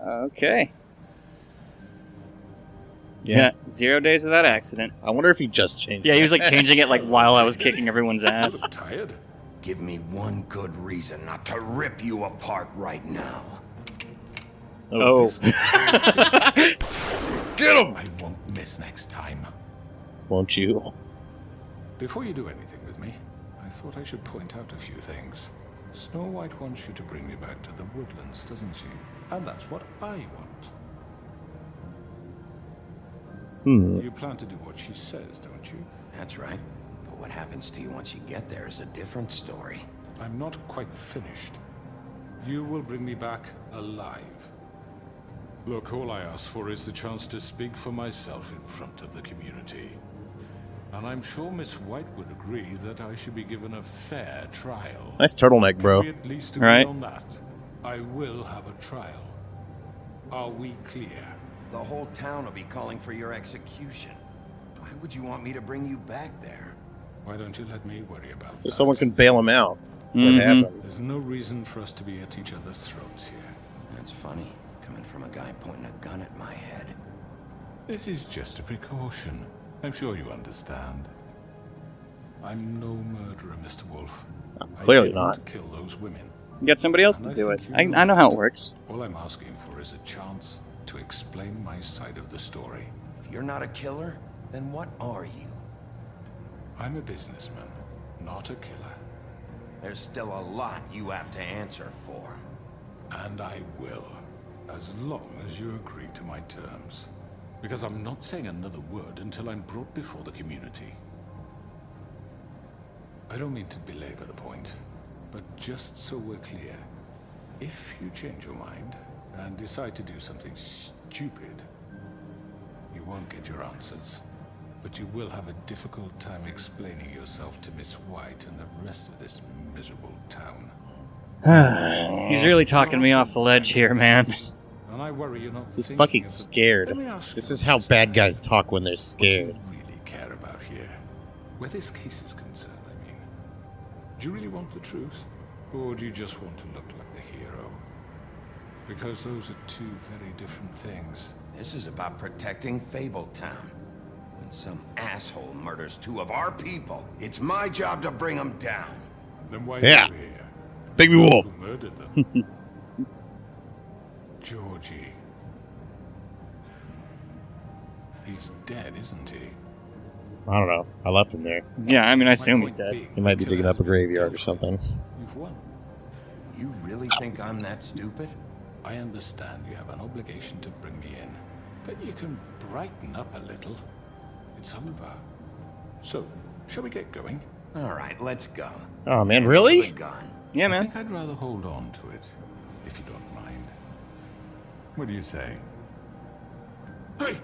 Okay. Yeah. 0 days of that accident. I wonder if he just changed Yeah, it. he was like changing it like while I was kicking everyone's ass. Tired? Give me one good reason not to rip you apart right now. Oh. Get him! I won't miss next time. Won't you? Before you do anything with me, I thought I should point out a few things. Snow White wants you to bring me back to the woodlands, doesn't she? And that's what I want. You plan to do what she says, don't you? That's right. But what happens to you once you get there is a different story. I'm not quite finished. You will bring me back alive. Look, all I ask for is the chance to speak for myself in front of the community. And I'm sure Miss White would agree that I should be given a fair trial. Nice turtleneck, bro. Can we at least agree Right. on that? I will have a trial. Are we clear? The whole town will be calling for your execution. Why would you want me to bring you back there? Why don't you let me worry about So that? someone can bail him out. What Mhm. happens? There's no reason for us to be at each other's throats here. That's funny, coming from a guy pointing a gun at my head. This is just a precaution. I'm sure you understand. I'm no murderer, Mr. Wolf. Clearly I didn't not. kill those women. Get somebody else to do it. I know how it works. All I'm asking for is a chance to explain my side of the story. If you're not a killer, then what are you? I'm a businessman, not a killer. There's still a lot you have to answer for. And I will, as long as you agree to my terms. Because I'm not saying another word until I'm brought before the community. I don't mean to belabor the point, but just so we're clear, if you change your mind and decide to do something stupid, you won't get your answers. But you will have a difficult time explaining yourself to Miss White and the rest of this miserable town. He's really talking me off the ledge here, man. And I worry you're not He's thinking fucking of the- scared. Let me ask This you is a how question, bad guys Isaac. talk when they're What do scared. you really care about here? Where this case is concerned, I mean. Do you really want the truth? Or do you just want to look like the hero? Because those are two very different things. This is about protecting Fabletown. When some asshole murders two of our people, it's my job to bring them down. Then why Yeah. are you here? Baby Wolf. Who murdered them? Georgie. He's dead, isn't he? I don't know. I left him there. Yeah, I mean, I My assume he's point dead. being, He might be the digging killer up a has been graveyard or dealt something. with. You've won. You really think I'm that stupid? I understand you have an obligation to bring me in, but you can brighten up a little. It's over. So, shall we get going? All right, let's go. Oh man, The really? gun. Yeah, I man. think I'd rather hold on to it, if you don't mind. What do you say? Hey!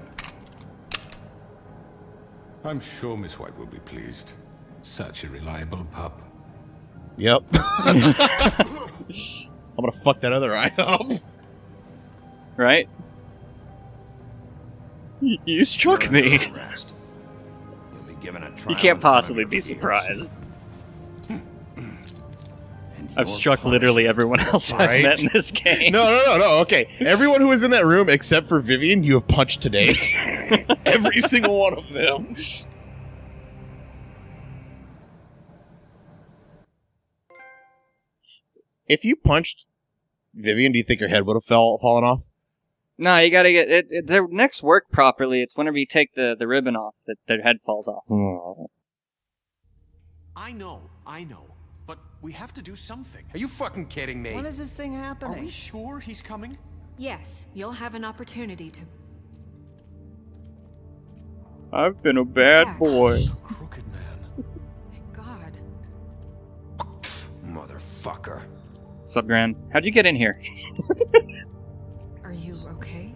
I'm sure Miss White will be pleased. Such a reliable pup. Yep. I'm gonna fuck that other eye up. Right? You struck You're under me. arrest. You'll be given a You trial in can't front of possibly your be peers. surprised. And I've your struck literally punishment everyone else I've Right? met in this game. No. Okay. Everyone who was in that room except for Vivian, you have punched today. Every single one of them. If you punched Vivian, do you think your head would have fallen off? No, you gotta get it. Their necks work properly. It's whenever you take the ribbon off that their head falls off. Oh. I know. But we have to do something. Are you fucking kidding me? When is this thing Are happening? we sure he's coming? Yes, you'll have an opportunity to. I've been a bad back. boy. Crooked man. Thank God. Motherfucker. Sup, Gran? How'd you get in here? Are you okay?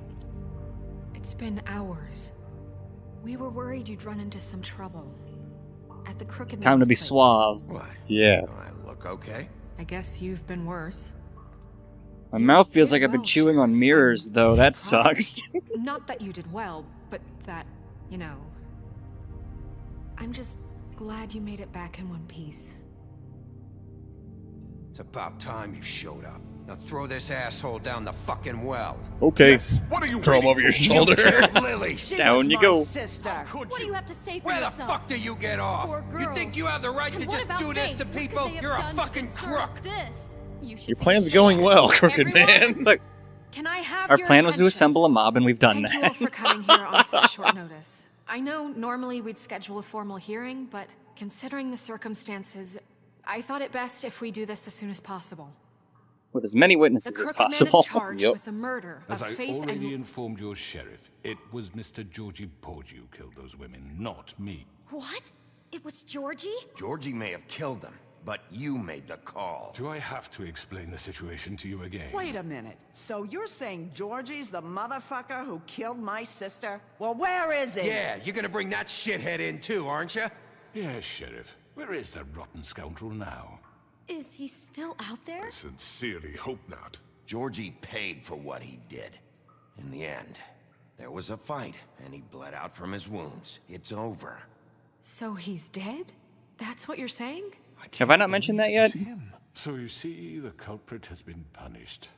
It's been hours. We were worried you'd run into some trouble. At the Crooked Time to Man's be place. suave. What? Yeah. Don't I look okay? I guess you've been worse. My mouth feels did like I've been well, chewing on Sheriff. mirrors, though. I'm That surprised. sucks. Not that you did well, but that, you know. I'm just Glad you made it back in one piece. It's about time you showed up. Now throw this asshole down the fucking well. Okay. What are you Throw him over your shoulder. Killed Lily. Down you go. What do you have to say for Where the yourself? fuck do you get off? Poor You girls. think you have the right And to what just about do this Faith? to What could people? they have You're a done to fucking deserve crook. This? You should Your be plan's ashamed. going well, crooked Everyone? man. Look, Can I have our your plan was to attention? assemble a mob, and we've done Thank you all that. for coming here on such short notice. I know normally we'd schedule a formal hearing, but considering the circumstances, I thought it best if we do this as soon as possible. With as many The witnesses as Crooked Man possible. is charged Yep. with the murder As of I Faith already and... informed your sheriff, it was Mr. Georgie Porge who killed those women, not me. What? It was Georgie? Georgie may have killed them, but you made the call. Do I have to explain the situation to you again? Wait a minute. So you're saying Georgie's the motherfucker who killed my sister? Well, where is he? Yeah, you're gonna bring that shithead in too, aren't you? Yes, Sheriff. Where is that rotten scoundrel now? Is he still out there? Sincerely hope not. Georgie paid for what he did. In the end, there was a fight, and he bled out from his wounds. It's over. So he's dead? That's what you're saying? Have I not mentioned that yet? So you see, the culprit has been punished.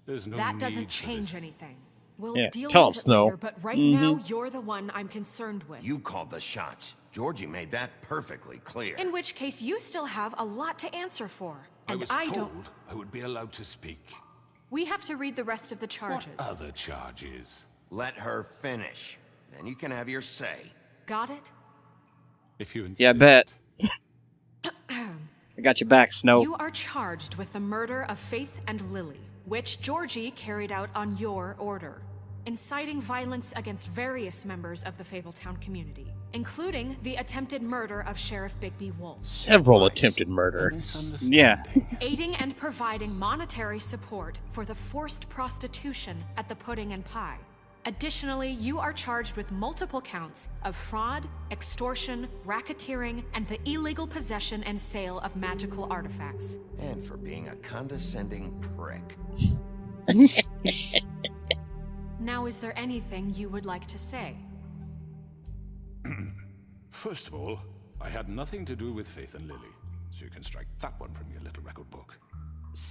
There's no That need doesn't for change this. anything. We'll Yeah, deal tell with him, it Snow. later, but right now you're the one I'm concerned with. You called the shots. Georgie made that perfectly clear. In which case, you still have a lot to answer for. I And was I told don't... I would be allowed to speak. We have to read the rest of the charges. What other charges? Let her finish. Then you can have your say. Got it? If you insist. Yeah, I bet. I got your back, Snow. You are charged with the murder of Faith and Lily, which Georgie carried out on your order, inciting violence against various members of the Fabletown community, including the attempted murder of Sheriff Bigby Wolf, Several attempted murder. Yeah. aiding and providing monetary support for the forced prostitution at the Pudding and Pie. Additionally, you are charged with multiple counts of fraud, extortion, racketeering, and the illegal possession and sale of magical artifacts. And for being a condescending prick. Now, is there anything you would like to say? First of all, I had nothing to do with Faith and Lily, so you can strike that one from your little record book.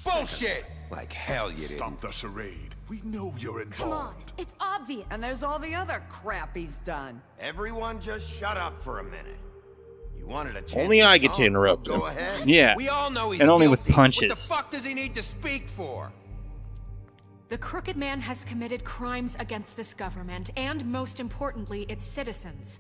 Bullshit! Like hell you didn't. Stop the charade. We know you're Come on, involved. it's obvious. And there's all the other crap he's done. Everyone just shut up for a minute. You wanted a chance Only I get talk, to interrupt Go him. ahead. Yeah. We all know he's And only with guilty. punches. What the fuck does he need to speak for? The Crooked Man has committed crimes against this government and, most importantly, its citizens.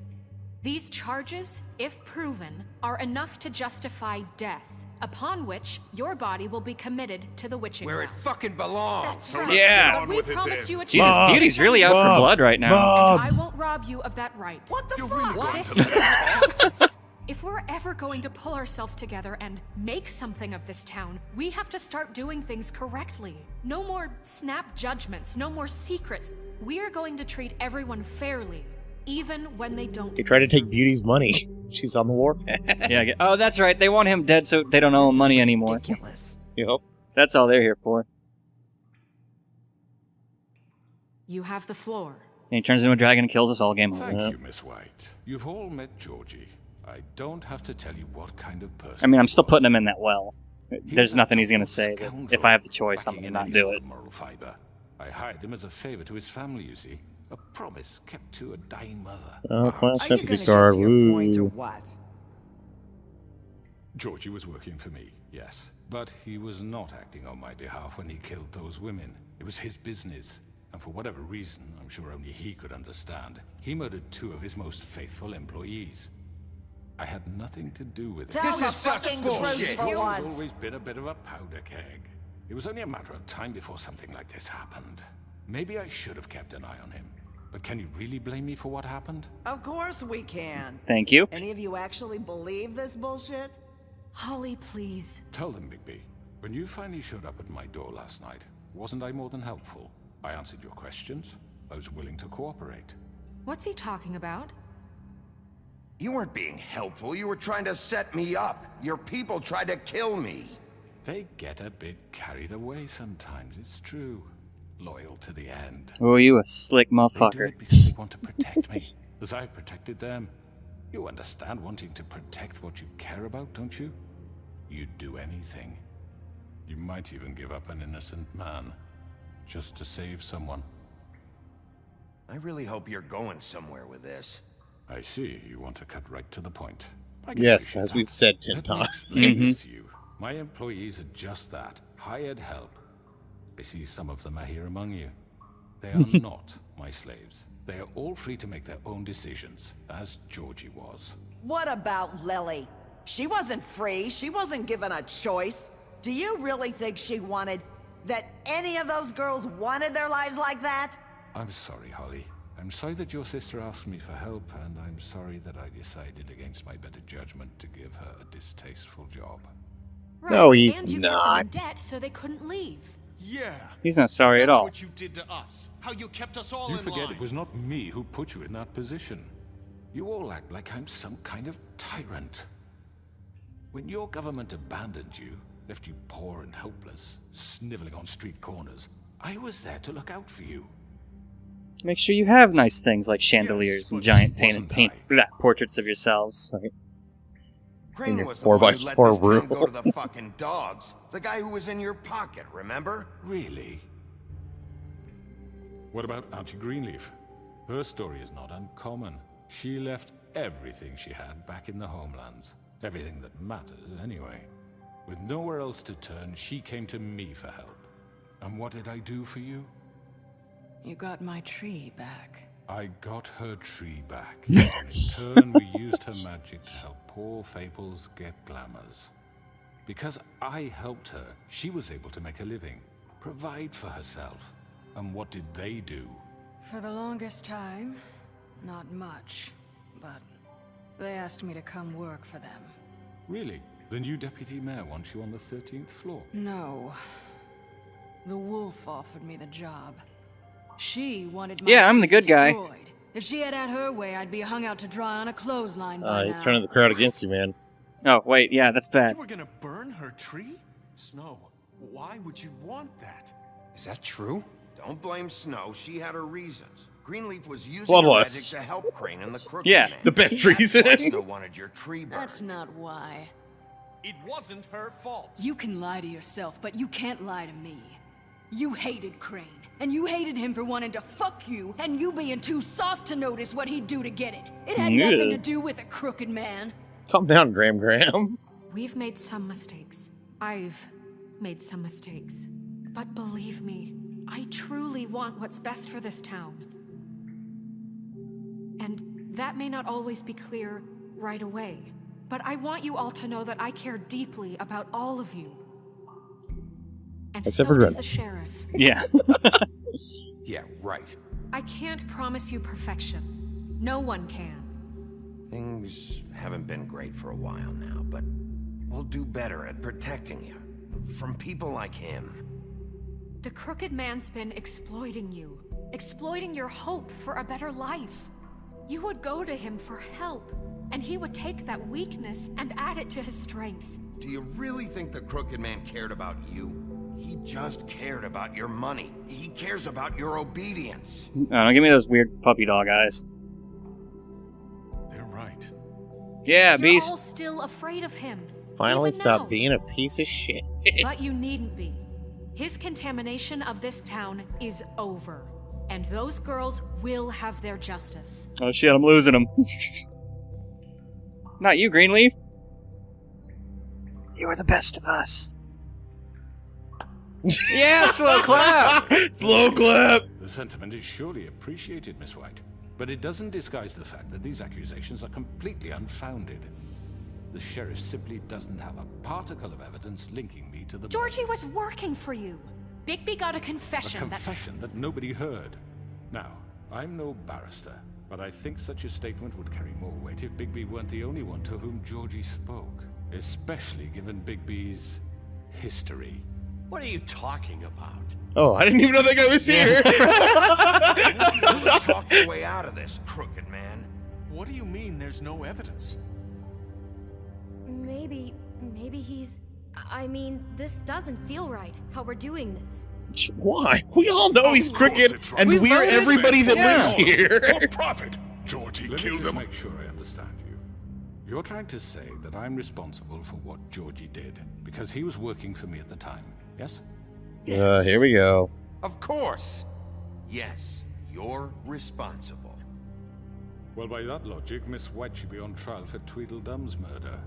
These charges, if proven, are enough to justify death, upon which your body will be committed to the witching Where it well. fucking belongs. That's So right. let's Yeah. get But on we with it promised then. you a Jesus, chance. Beauty's really out for Bob. blood right now. Bob. And I won't rob you of that right. What the You fuck? really want This to is not justice. If we're ever going to pull ourselves together and make something of this town, we have to start doing things correctly. No more snap judgments, no more secrets. We are going to treat everyone fairly, even when they don't. They tried to take deserve it. Beauty's money. She's on the warpath. Yeah. Oh, that's right. They want him dead so they don't owe him money anymore. Ridiculous. Yep. That's all they're here for. You have the floor. And he turns into a dragon and kills us all. Game over. Thank you, Miss White. You've all met Georgie. I don't have to tell you what kind of person. I mean, I'm still he was. putting him in that well. He There's was a nothing he's gonna total say. That scoundrel, if I have the choice, I'm lacking gonna in not any do sort it. of moral fiber. I hired him as a favor to his family, you see. A promise kept to a dying mother. Oh, class Are you sympathy gonna card. get to your point or Woo. what? Georgie was working for me, yes. But he was not acting on my behalf when he killed those women. It was his business. And for whatever reason, I'm sure only he could understand, he murdered 2 of his most faithful employees. I had nothing to do with it. Tell This the is such fucking bullshit. truth for He's once. always been a bit of a powder keg. It was only a matter of time before something like this happened. Maybe I should have kept an eye on him. But can you really blame me for what happened? Of course we can. Thank you. Any of you actually believe this bullshit? Holly, please. Tell them, Bigby. When you finally showed up at my door last night, wasn't I more than helpful? I answered your questions. I was willing to cooperate. What's he talking about? You weren't being helpful. You were trying to set me up. Your people tried to kill me. They get a bit carried away sometimes, it's true. Loyal to the end. Oh, you a slick They do motherfucker. it because they want to protect me, as I've protected them. You understand wanting to protect what you care about, don't you? You'd do anything. You might even give up an innocent man, just to save someone. I really hope you're going somewhere with this. I see, you want to cut right to the point. I can Yes, appreciate as that. we've said 10 Let me times. explain this to you. My employees are just that, hired help. I see some of them are here among you. They are not my slaves. They are all free to make their own decisions, as Georgie was. What about Lily? She wasn't free. She wasn't given a choice. Do you really think she wanted... that any of those girls wanted their lives like that? I'm sorry, Holly. I'm sorry that your sister asked me for help, and I'm sorry that I decided against my better judgment to give her a distasteful job. No, Right, he's and you not. kept them in debt so they couldn't leave. Yeah. He's not sorry at That's all. what you did to us. How you kept us all You in forget line. it was not me who put you in that position. You all act like I'm some kind of tyrant. When your government abandoned you, left you poor and helpless, sniveling on street corners, I was there to look out for you. Make sure you have nice things like chandeliers and but giant wasn't portraits of yourselves. Crane your was the one who 4x4 let this town rule. go to the fucking dogs. The guy who was in your pocket, remember? Really? What about Auntie Greenleaf? Her story is not uncommon. She left everything she had back in the homelands. Everything that matters, anyway. With nowhere else to turn, she came to me for help. And what did I do for you? You got my tree back. I got her tree back. In turn, we used her magic to help poor Fables get glamours. Because I helped her, she was able to make a living, provide for herself. And what did they do? For the longest time, not much. But they asked me to come work for them. Really? The new deputy mayor wants you on the 13th floor? No. The wolf offered me the job. She wanted my Yeah, I'm the tree good guy. destroyed. If she had her way, I'd be hung out to dry on a clothesline by He's now. turning the crowd against you, man. Oh, wait, yeah, that's bad. You were gonna burn her tree? Snow, why would you want that? Is that true? Don't blame Snow. She had her reasons. Greenleaf was using her Bloodlust. magic to help Crane and the Crooked Yeah, Man. the best That's reason. why Snow wanted your tree burned. That's not why. It wasn't her fault. You can lie to yourself, but you can't lie to me. You hated Crane, and you hated him for wanting to fuck you, and you being too soft to notice what he'd do to get it. It had Yeah. nothing to do with a crooked man. Calm down, Graham. We've made some mistakes. I've made some mistakes. But believe me, I truly want what's best for this town. And that may not always be clear right away. But I want you all to know that I care deeply about all of you. And Except so for does Greta. the sheriff. Yeah. Yeah, right. I can't promise you perfection. No one can. Things haven't been great for a while now, but we'll do better at protecting you. From people like him. The Crooked Man's been exploiting you. Exploiting your hope for a better life. You would go to him for help, and he would take that weakness and add it to his strength. Do you really think the Crooked Man cared about you? He just cared about your money. He cares about your obedience. Don't give me those weird puppy dog eyes. They're right. Yeah, You're all Beast. still afraid of him. Finally even stop now. being a piece of shit. But you needn't be. His contamination of this town is over. And those girls will have their justice. Oh shit, I'm losing him. Not you, Greenleaf. You are the best of us. Yeah, slow clap. Slow clap. The sentiment is surely appreciated, Miss White. But it doesn't disguise the fact that these accusations are completely unfounded. The sheriff simply doesn't have a particle of evidence linking me to the... Georgie was working for you. Bigby got a A confession confession that nobody heard. Now, I'm no barrister, but I think such a statement would carry more weight if Bigby weren't the only one to whom Georgie spoke. Especially given Bigby's history. What are you talking about? Oh, I didn't even know that guy was here. Talk your way out of this, Crooked Man. What do you mean there's no evidence? Maybe he's... I mean, this doesn't feel right, how we're doing this. Why? We all know he's Of course crooked, it's right. and We we're voted everybody that for lives him. here. For profit. Georgie Let me killed just him. make sure I understand you. You're trying to say that I'm responsible for what Georgie did because he was working for me at the time, yes? Here we go. Of course. Yes, you're responsible. Well, by that logic, Miss White should be on trial for Tweedledum's murder.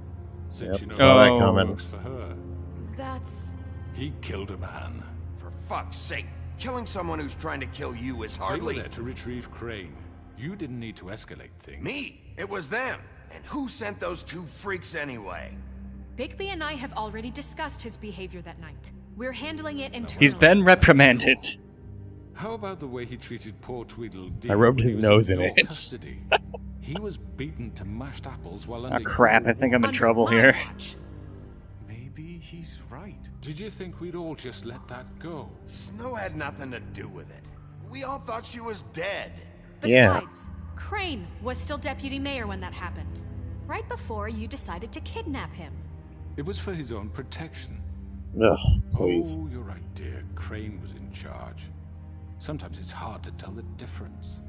Since Yep, you know saw that Oh. coming. works for her. That's... He killed a man. For fuck's sake, killing someone who's trying to kill you is They were hardly... there to retrieve Crane. You didn't need to escalate things. Me. It was them. And who sent those two freaks anyway? Bigby and I have already discussed his behavior that night. We're handling it internally. He's been reprimanded. How about the way he treated poor Tweedledee? I rubbed when he his was nose in your it. Custody? He was beaten to mashed apples while Oh under crap, your I think I'm in Under trouble my here. watch. Maybe he's right. Did you think we'd all just let that go? Snow had nothing to do with it. We all thought she was dead. Yeah. Besides, Crane was still deputy mayor when that happened. Right before you decided to kidnap him. It was for his own protection. Ugh, please. Oh, you're right, dear. Crane was in charge. Sometimes it's hard to tell the difference.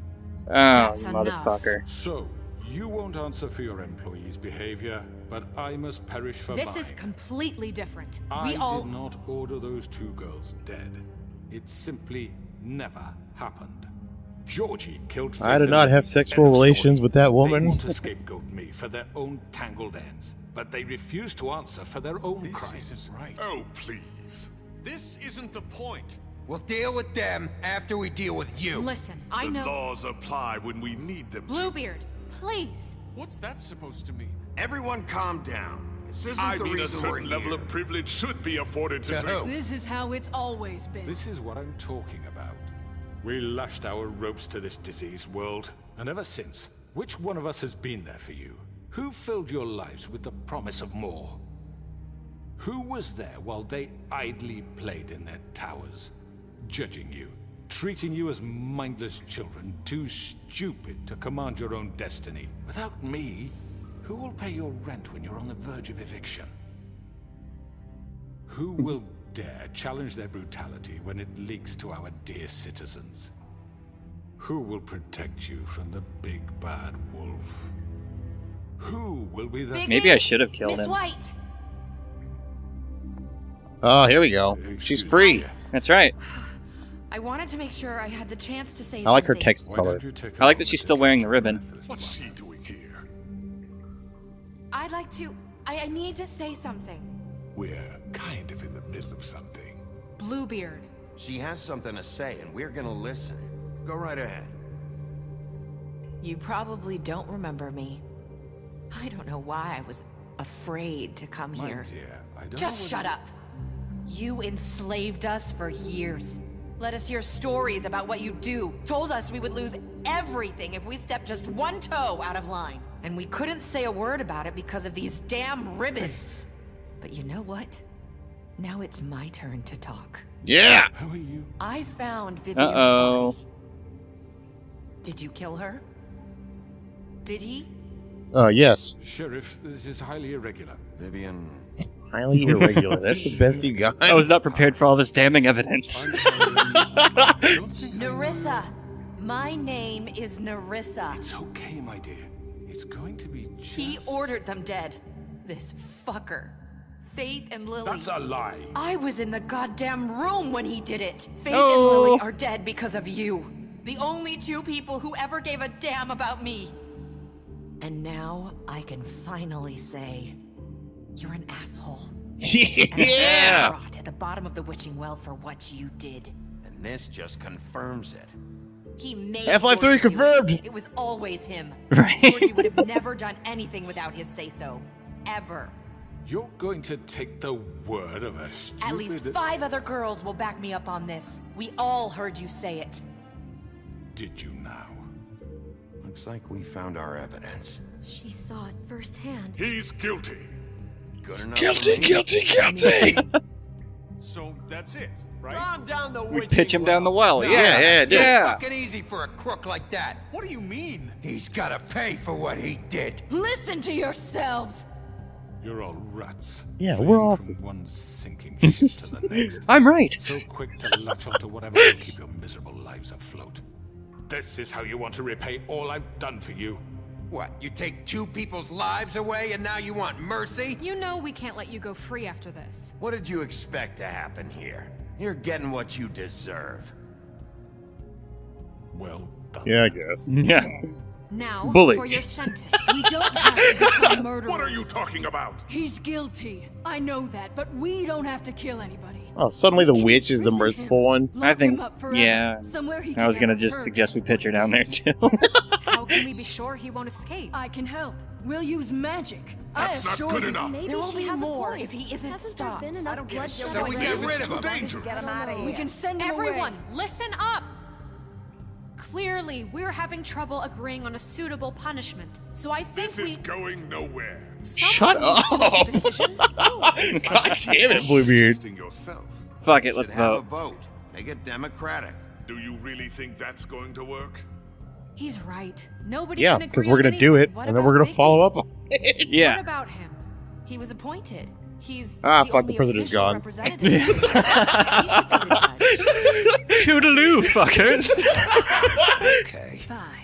Oh, That's you enough. motherfucker. So, you won't answer for your employees' behavior, but I must perish for This mine. is completely different. I We all... did not order those two girls dead. It simply never happened. Georgie killed I did Faith not and have Lee. sexual End of relations story. with that woman. They want to scapegoat me for their own tangled ends, but they refuse to answer for their own This crimes. isn't right. Oh, please. This isn't the point. We'll deal with them after we deal with you. Listen, I The know... laws apply when we need them to. Bluebeard, please. What's that supposed to mean? Everyone calm down. This isn't I the mean, a reason we're certain level here. of privilege should be afforded to To who? This is how it's always been. This is what I'm talking about. We lashed our ropes to this diseased world, and ever since, which one of us has been there for you? Who filled your lives with the promise of more? Who was there while they idly played in their towers, judging you, treating you as mindless children, too stupid to command your own destiny? Without me, who will pay your rent when you're on the verge of eviction? Who will dare challenge their brutality when it leaks to our dear citizens? Who will protect you from the big bad wolf? Who will be the... Bigby, Maybe I should have killed Miss him. White! Oh, here we go. She's free. That's right. I wanted to make sure I had the chance to say I like her something. text Why color. don't you take I like a that she's moment still to wearing the catch ribbon. your breath a little What's while? she doing here? I'd like to... I need to say something. We're kind of in the middle of something. Bluebeard. She has something to say, and we're gonna listen. Go right ahead. You probably don't remember me. I don't know why I was afraid to come My here. dear, I don't Just know shut what up. You enslaved us for years. Let us hear stories about what you do. Told us we would lose everything if we stepped just one toe out of line. And we couldn't say a word about it because of these damn ribbons. But you know what? Now it's my turn to talk. Yeah. How are you? I found Vivian's Uh-oh. body. Did you kill her? Did he? Yes. Sheriff, this is highly irregular. Vivian, Highly irregular. That's the best you got. I was not prepared for all this damning evidence. I don't think I- Nerissa. My name is Nerissa. It's okay, my dear. It's going to be just... He ordered them dead. This fucker. Faith and Lily. That's a lie. I was in the goddamn room when he did it. Faith No. and Lily are dead because of you. The only two people who ever gave a damn about me. And now I can finally say, you're an asshole. And a Yeah. rot at the bottom of the witching well for what you did. and this just confirms it. He made Half-Life 3 Georgie do confirmed. it. It was always him. Right. Georgie would have never done anything without his say-so. Ever. You're going to take the word of a stupid... At least 5 other girls will back me up on this. We all heard you say it. Did you now? Looks like we found our evidence. She saw it firsthand. He's guilty. Good enough Guilty, for me? guilty, guilty. So that's it, right? Calm down the We pitch him down the well. Yeah, Yeah. yeah, dude. Yeah. Fucking easy for a crook like that. What do you mean? He's gotta pay for what he did. Listen to yourselves! You're all rats. Yeah, fleeing we're from awesome. one sinking ship to the next. I'm right. So quick to latch onto whatever will keep your miserable lives afloat. This is how you want to repay all I've done for you. What, you take 2 people's lives away and now you want mercy? You know we can't let you go free after this. What did you expect to happen here? You're getting what you deserve. Well done. Yeah, I guess. Yeah. Now, Bully. for your sentence. We don't have to become murderers. What are you talking about? He's guilty. I know that, but we don't have to kill anybody. Oh, suddenly the witch is the merciful one. Lock I think, him up forever, yeah. somewhere he I was can gonna never just hurt. suggest we pitch her down there too. How can we be sure he won't escape? I can help. We'll use magic. That's I not assure good you. enough. Maybe There will she be has a more point. if he isn't Hasn't stopped. there been I enough don't give a bloodshed shit. So we already? get rid It's of too him. dangerous. Get him out of here. We can send him Everyone, away. listen up! Clearly, we're having trouble agreeing on a suitable punishment. So I think This we... is going nowhere. Shut Someone needs to make a up. decision. God damn it, Bluebeard. Trusting yourself. Fuck it, let's Should have a vote. vote. Make it democratic. Do you really think that's going to work? He's right. Nobody Yeah, can agree because we're on gonna do anything. it, What and then about we're gonna Bigby? follow up on it. What Yeah. about him? He was appointed. He's Ah, the fuck, only the president's official gone. representative. He should be the judge. Toodaloo, fuckers. Okay. Fine.